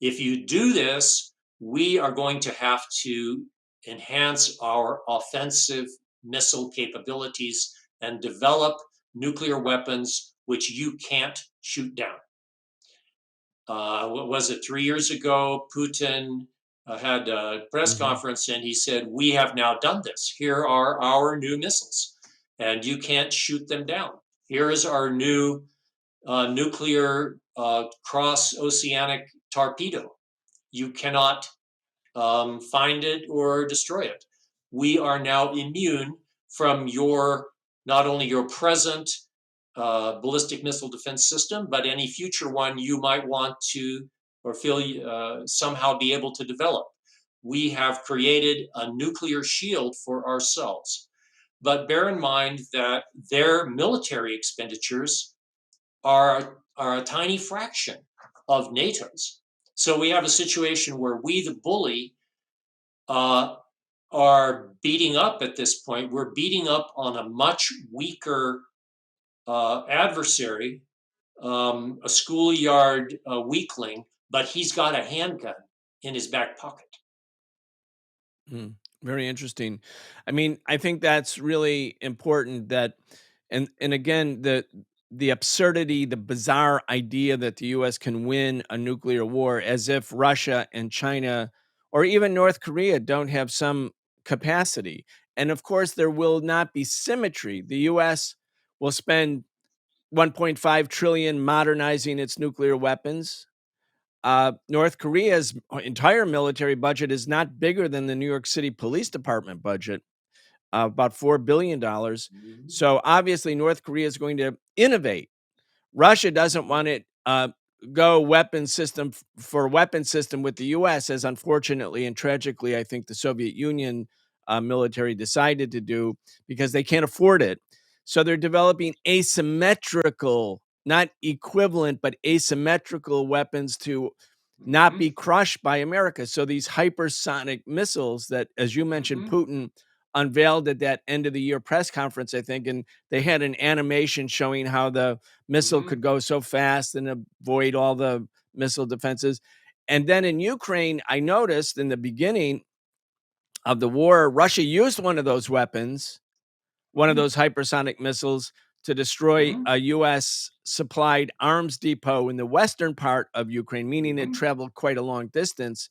If you do this, we are going to have to enhance our offensive missile capabilities and develop nuclear weapons which you can't shoot down. What was it, 3 years ago, Putin had a press conference and he said, we have now done this. Here are our new missiles and you can't shoot them down. Here is our new nuclear cross-oceanic torpedo. You cannot find it or destroy it. We are now immune from not only your present ballistic missile defense system, but any future one you might want to or feel somehow be able to develop. We have created a nuclear shield for ourselves. But bear in mind that their military expenditures are a tiny fraction of NATO's. So we have a situation where we, the bully, are beating up at this point. We're beating up on a much weaker adversary, a schoolyard weakling, but he's got a handgun in his back pocket. Very interesting. I mean, I think that's really important that, and again, the absurdity, the bizarre idea that the US can win a nuclear war, as if Russia and China or even North Korea don't have some capacity. And of course, there will not be symmetry. The US will spend 1.5 trillion modernizing its nuclear weapons. North Korea's entire military budget is not bigger than the New York City Police Department budget, about $4 billion. So obviously, North Korea is going to innovate. Russia doesn't want it go weapon system for weapon system with the U.S., as unfortunately and tragically, I think the Soviet Union military decided to do because they can't afford it. So they're developing asymmetrical, not equivalent, but asymmetrical weapons to not be crushed by America. So these hypersonic missiles that, as you mentioned, Putin unveiled at that end of the year press conference, I think, and they had an animation showing how the missile Mm-hmm. could go so fast and avoid all the missile defenses. And then in Ukraine, I noticed in the beginning of the war, Russia used one of those weapons, one of Mm-hmm. those hypersonic missiles, to destroy Mm-hmm. a US supplied arms depot in the western part of Ukraine, meaning it Mm-hmm. traveled quite a long distance.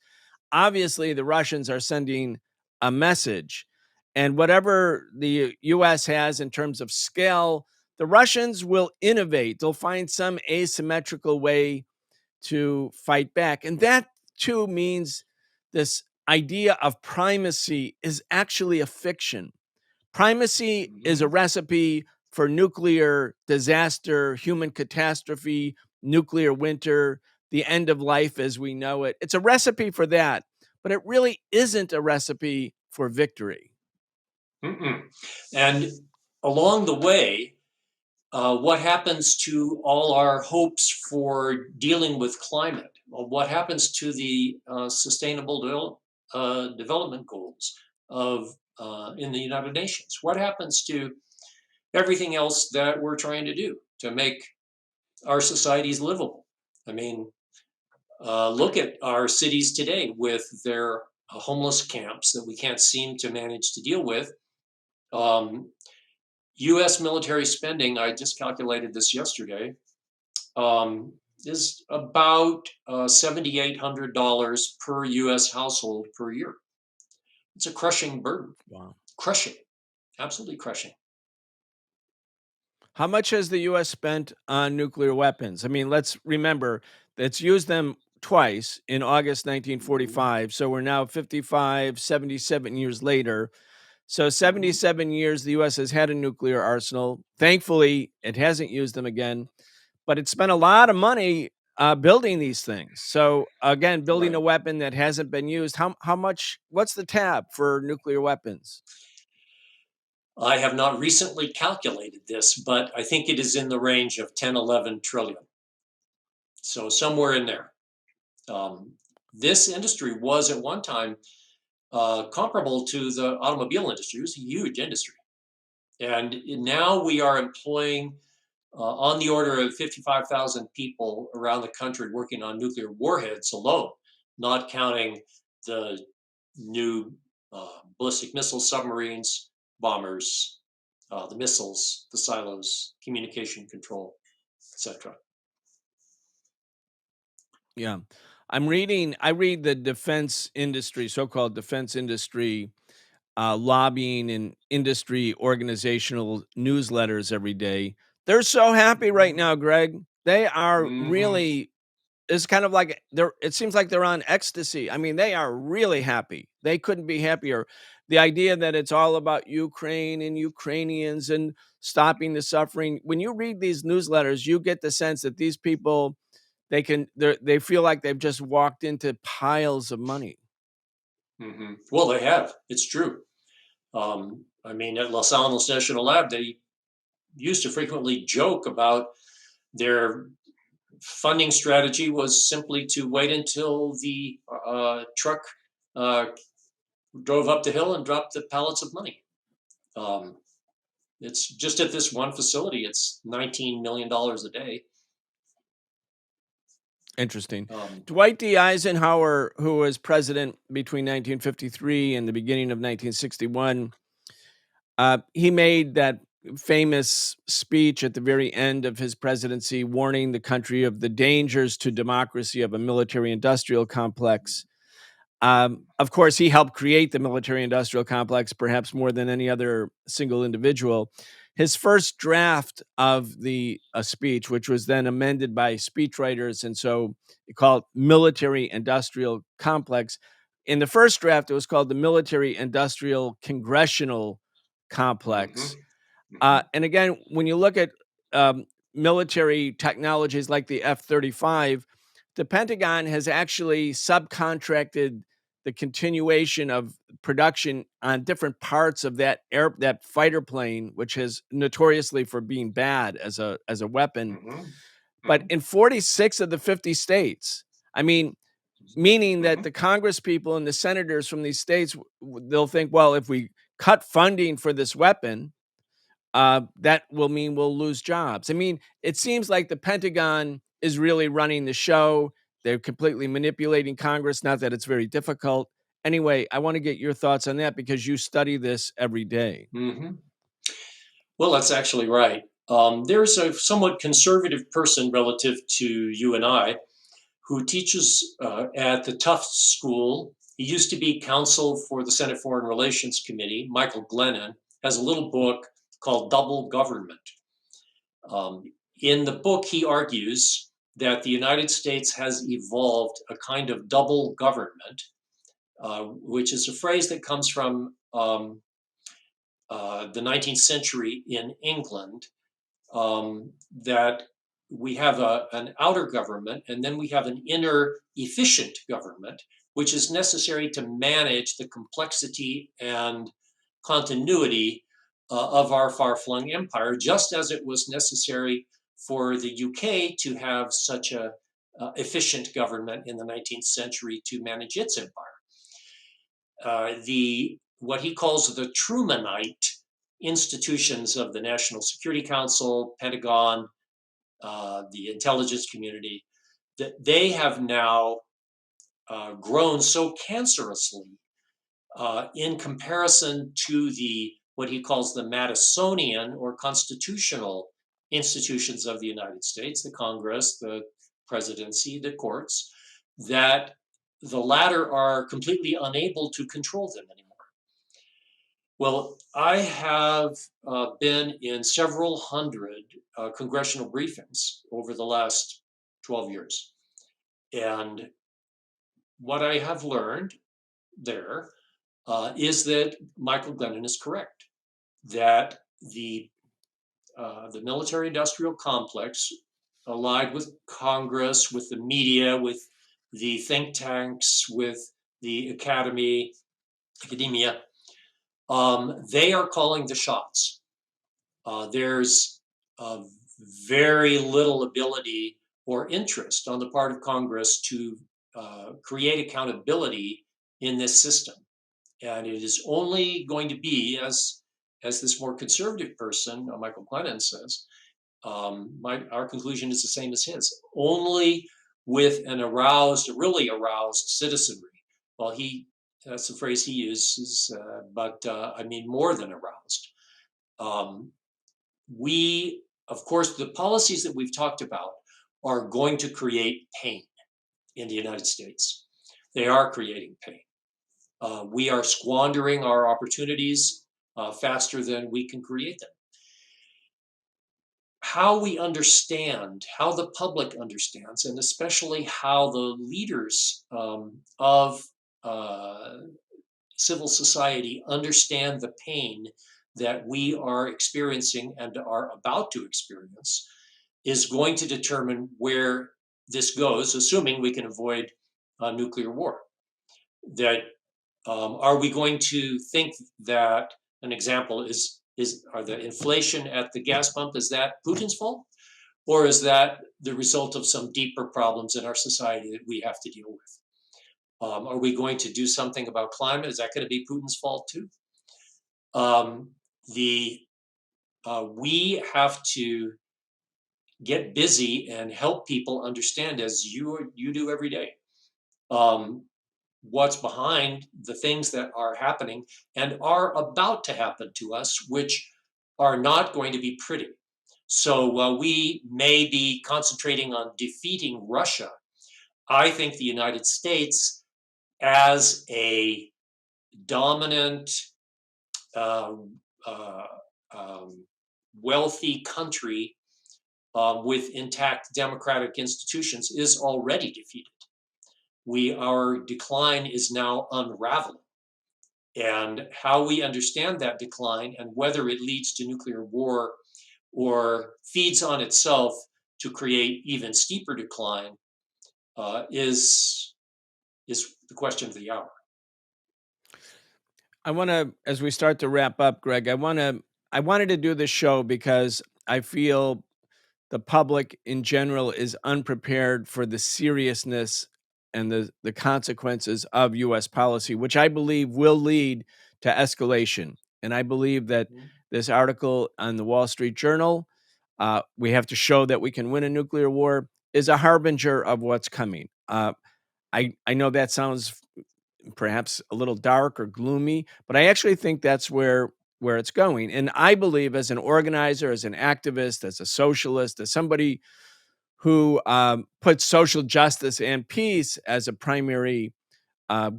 Obviously, the Russians are sending a message. And whatever the US has in terms of scale, the Russians will innovate. They'll find some asymmetrical way to fight back. And that too means this idea of primacy is actually a fiction. Primacy is a Mm-hmm. recipe for nuclear disaster, human catastrophe, nuclear winter, the end of life as we know it. It's a recipe for that, but it really isn't a recipe for victory. Mm-mm. And along the way, what happens to all our hopes for dealing with climate? Well, what happens to the development goals of in the United Nations? What happens to everything else that we're trying to do to make our societies livable? I mean, look at our cities today with their homeless camps that we can't seem to manage to deal with. Um, U.S. military spending, I just calculated this yesterday, um, is about $7,800 per U.S. household per year. It's a crushing burden, Wow. crushing, absolutely crushing. How much has the US spent on nuclear weapons? I mean, let's remember it's used them twice in August Mm-hmm. 1945. So we're now 55, 77 years later. So Mm-hmm. 77 years the US has had a nuclear arsenal. Thankfully, it hasn't used them again, but it spent a lot of money building these things. So again, building a Right. weapon that hasn't been used. How much? What's the tab for nuclear weapons? I have not recently calculated this, but I think it is in the range of 10, 11 trillion. So somewhere in there. Um, this industry was at one time comparable to the automobile industry. It was a huge industry. And now we are employing on the order of 55,000 people around the country working on nuclear warheads alone, not counting the new ballistic missile submarines, bombers, the missiles, the silos, communication control, etc. Yeah. I read the defense industry, so-called defense industry, lobbying and industry organizational newsletters every day. They're so happy right Mm-hmm. now, Greg. They are Mm-hmm. really it's kind of like it seems like they're on ecstasy. I mean, they are really happy. They couldn't be happier. The idea that it's all about Ukraine and Ukrainians and stopping the suffering. When you read these newsletters, you get the sense that these people they feel like they've just walked into piles of money. Mm-hmm. Well, they have. It's true. I mean, at Los Alamos National Lab, they used to frequently joke about their funding strategy was simply to wait until the truck uh, drove up the hill and dropped the pallets of money. Um, it's just at this one facility, it's $19 million a day. Interesting. Um, Dwight D. Eisenhower, who was president between 1953 and the beginning of 1961, he made that famous speech at the very end of his presidency, warning the country of the dangers to democracy of a military industrial complex. Of course, he helped create the military industrial complex, perhaps more than any other single individual. His first draft of the speech, which was then amended by speechwriters, and so he called military industrial complex. In the first draft, it was called the military industrial congressional mhm, complex. mhm, And again, when you look at military technologies like the F-35, the Pentagon has actually subcontracted the continuation of production on different parts of that fighter plane, which is notoriously for being bad as a weapon. mhm, But mhm, in 46 of the 50 states, I mean, meaning that mhm, the Congress people and the senators from these states, they'll think, well, if we cut funding for this weapon, that will mean we'll lose jobs. I mean, it seems like the Pentagon is really running the show. They're completely manipulating Congress, not that it's very difficult. Anyway, I want to get your thoughts on that because you study this every day. Hmm. Well, that's actually right. There's a somewhat conservative person relative to you and I who teaches at the Tufts School. He used to be counsel for the Senate Foreign Relations Committee. Michael Glennon has a little book called Double Government. In the book, he argues that the United States has evolved a kind of double government, which is a phrase that comes from the 19th century in England, that we have an outer government and then we have an inner efficient government, which is necessary to manage the complexity and continuity of our far flung empire, just as it was necessary for the UK to have such a efficient government in the 19th century to manage its empire. The what he calls the Trumanite institutions of the National Security Council, Pentagon, the intelligence community, that they have now grown so cancerously in comparison to the what he calls the Madisonian or constitutional institutions of the United States, the Congress, the presidency, the courts, that the latter are completely unable to control them anymore. Well, I have been in several hundred congressional briefings over the last 12 years. And what I have learned there is that Michael Glennon is correct, that the military industrial complex, allied with Congress, with the media, with the think tanks, with the academia, they are calling the shots. There's very little able or interest on the part of Congress to create accountability in this system. And it is only going to be, as this more conservative person, Michael Glennon says, our conclusion is the same as his. Only with an aroused, really aroused citizenry. Well, that's the phrase he uses, but I mean more than aroused. Of course, the policies that we've talked about are going to create pain in the United States. They are creating pain. We are squandering our opportunities faster than we can create them. How we understand, how the public understands, and especially how the leaders of civil society understand the pain that we are experiencing and are about to experience, is going to determine where this goes, assuming we can avoid nuclear war. That are we going to think that an example are the inflation at the gas pump, is that Putin's fault? Or is that the result of some deeper problems in our society that we have to deal with? Are we going to do something about climate? Is that going to be Putin's fault too? We have to get busy and help people understand, as you do every day, what's behind the things that are happening and are about to happen to us, which are not going to be pretty. So while we may be concentrating on defeating Russia, I think the United States, as a dominant, uh, uh, wealthy country with intact democratic institutions, is already defeated. Our decline is now unraveling. And how we understand that decline and whether it leads to nuclear war or feeds on itself to create even steeper decline is the question of the hour. I want to, as we start to wrap up, Greg, I wanted to do this show because I feel the public in general is unprepared for the seriousness and the consequences of US policy, which I believe will lead to escalation. And I believe that this article on the Wall Street Journal, we have to show that we can win a nuclear war, is a harbinger of what's coming. I know that sounds perhaps a little dark or gloomy, but I actually think that's where it's going. And I believe, as an organizer, as an activist, as a socialist, as somebody who puts social justice and peace as a primary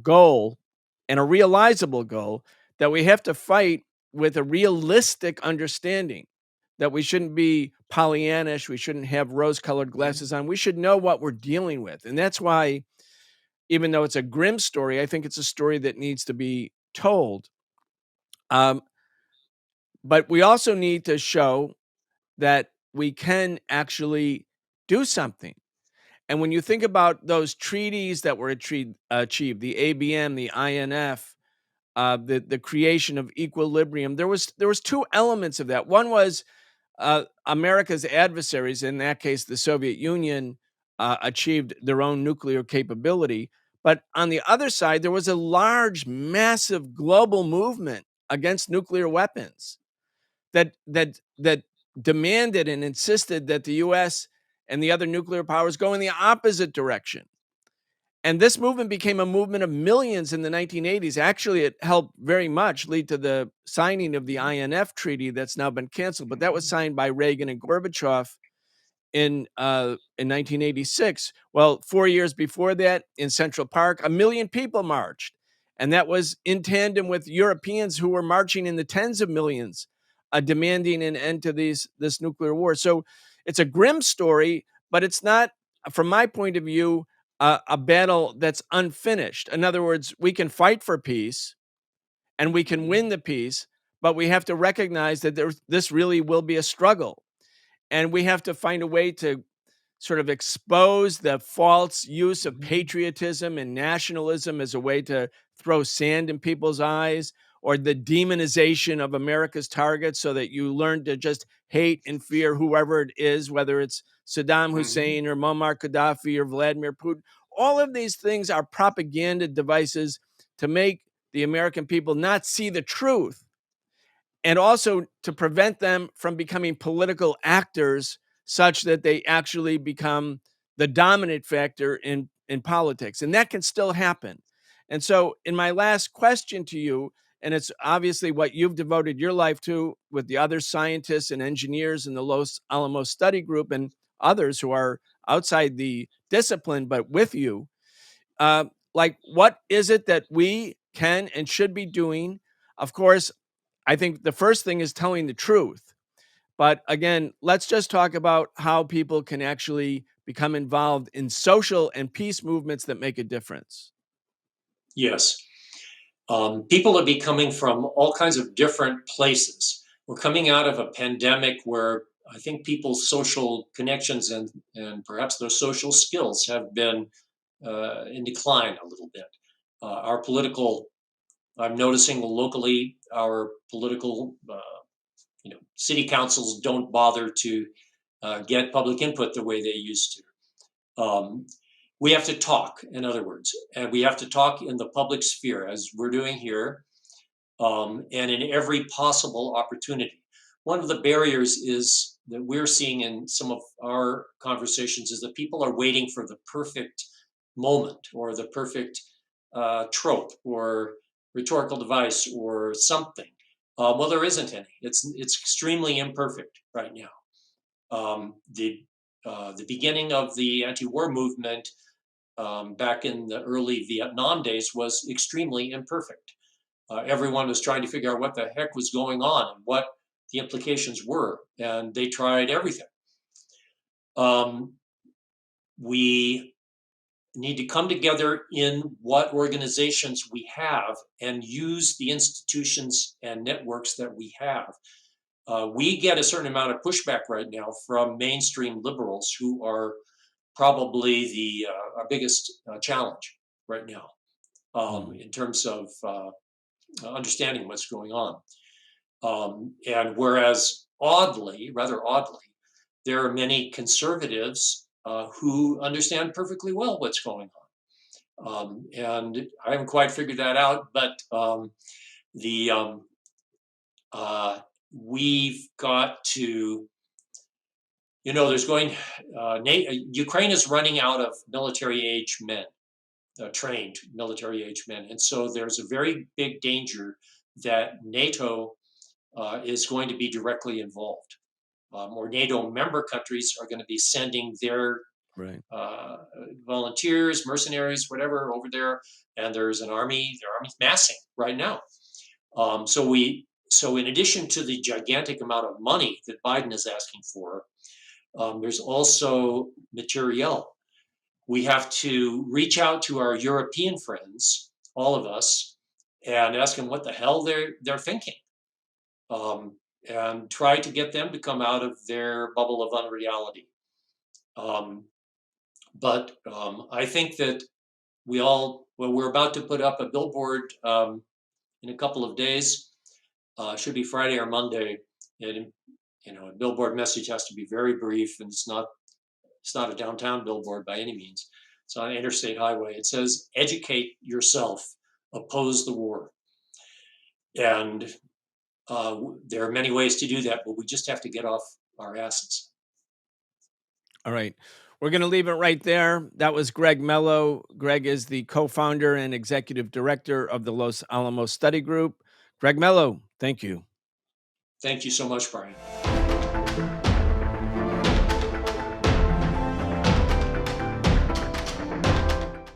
goal and a realizable goal, that we have to fight with a realistic understanding, that we shouldn't be Pollyannish, we shouldn't have rose-colored glasses on. We should know what we're dealing with. And that's why, even though it's a grim story, I think it's a story that needs to be told. Um, but we also need to show that we can actually do something. And when you think about those treaties that were achieved, the ABM, the INF, the creation of equilibrium, there was two elements of that. One was America's adversaries, in that case, the Soviet Union, achieved their own nuclear capability. But on the other side, there was a large, massive global movement against nuclear weapons that demanded and insisted that the US and the other nuclear powers go in the opposite direction. And this movement became a movement of millions in the 1980s. Actually, it helped very much lead to the signing of the INF treaty that's now been canceled, but that was signed by Reagan and Gorbachev in 1986. Well, 4 years before that, in Central Park, 1 million people marched, and that was in tandem with Europeans who were marching in the tens of millions, demanding an end to this nuclear war. So it's a grim story, but it's not, from my point of view, a battle that's unfinished. In other words, we can fight for peace and we can win the peace, but we have to recognize that this really will be a struggle. And we have to find a way to sort of expose the false use of patriotism and nationalism as a way to throw sand in people's eyes, or the demonization of America's targets, so that you learn to just hate and fear whoever it is, whether it's Saddam Hussein or Muammar Gaddafi or Vladimir Putin. All of these things are propaganda devices to make the American people not see the truth, and also to prevent them from becoming political actors such that they actually become the dominant factor in politics. And that can still happen. And so, in my last question to you, and it's obviously what you've devoted your life to with the other scientists and engineers in the Los Alamos study group and others who are outside the discipline but with you, like, what is it that we can and should be doing? Of course, I think the first thing is telling the truth. But again, let's just talk about how people can actually become involved in social and peace movements that make a difference. Yes. People are coming from all kinds of different places. We're coming out of a pandemic where I think people's social connections and perhaps their social skills have been in decline a little bit. Our political, I'm noticing locally, our political, city councils don't bother to get public input the way they used to. We have to talk, in other words, and we have to talk in the public sphere as we're doing here, and in every possible opportunity. One of the barriers is that we're seeing in some of our conversations is that people are waiting for the perfect moment or the perfect trope or rhetorical device or something. Well, there isn't any. It's extremely imperfect right now. The beginning of the anti-war movement back in the early Vietnam days was extremely imperfect. Everyone was trying to figure out what the heck was going on and what the implications were, and they tried everything. We need to come together in what organizations we have and use the institutions and networks that we have. We get a certain amount of pushback right now from mainstream liberals who are probably our biggest challenge right now in terms of understanding what's going on. And whereas rather oddly, there are many conservatives who understand perfectly well what's going on. And I haven't quite figured that out, but the we've got to, there's going, Ukraine is running out of military age men, trained military age men. And so there's a very big danger that NATO is going to be directly involved. Or NATO member countries are going to be sending their Right. volunteers, mercenaries, whatever, over there, and there's an army. Their army's massing right now. So in addition to the gigantic amount of money that Biden is asking for, there's also materiel. We have to reach out to our European friends, all of us, and ask them what the hell they're thinking, and try to get them to come out of their bubble of unreality. But I think that we're about to put up a billboard in a couple of days. Should be Friday or Monday. And a billboard message has to be very brief, and it's not a downtown billboard by any means. It's on an interstate highway. It says, "Educate yourself, oppose the war." And there are many ways to do that, but we just have to get off our asses. All right. We're going to leave it right there. That was Greg Mello. Greg is the co-founder and executive director of the Los Alamos Study Group. Greg Mello, thank you. Thank you so much, Brian.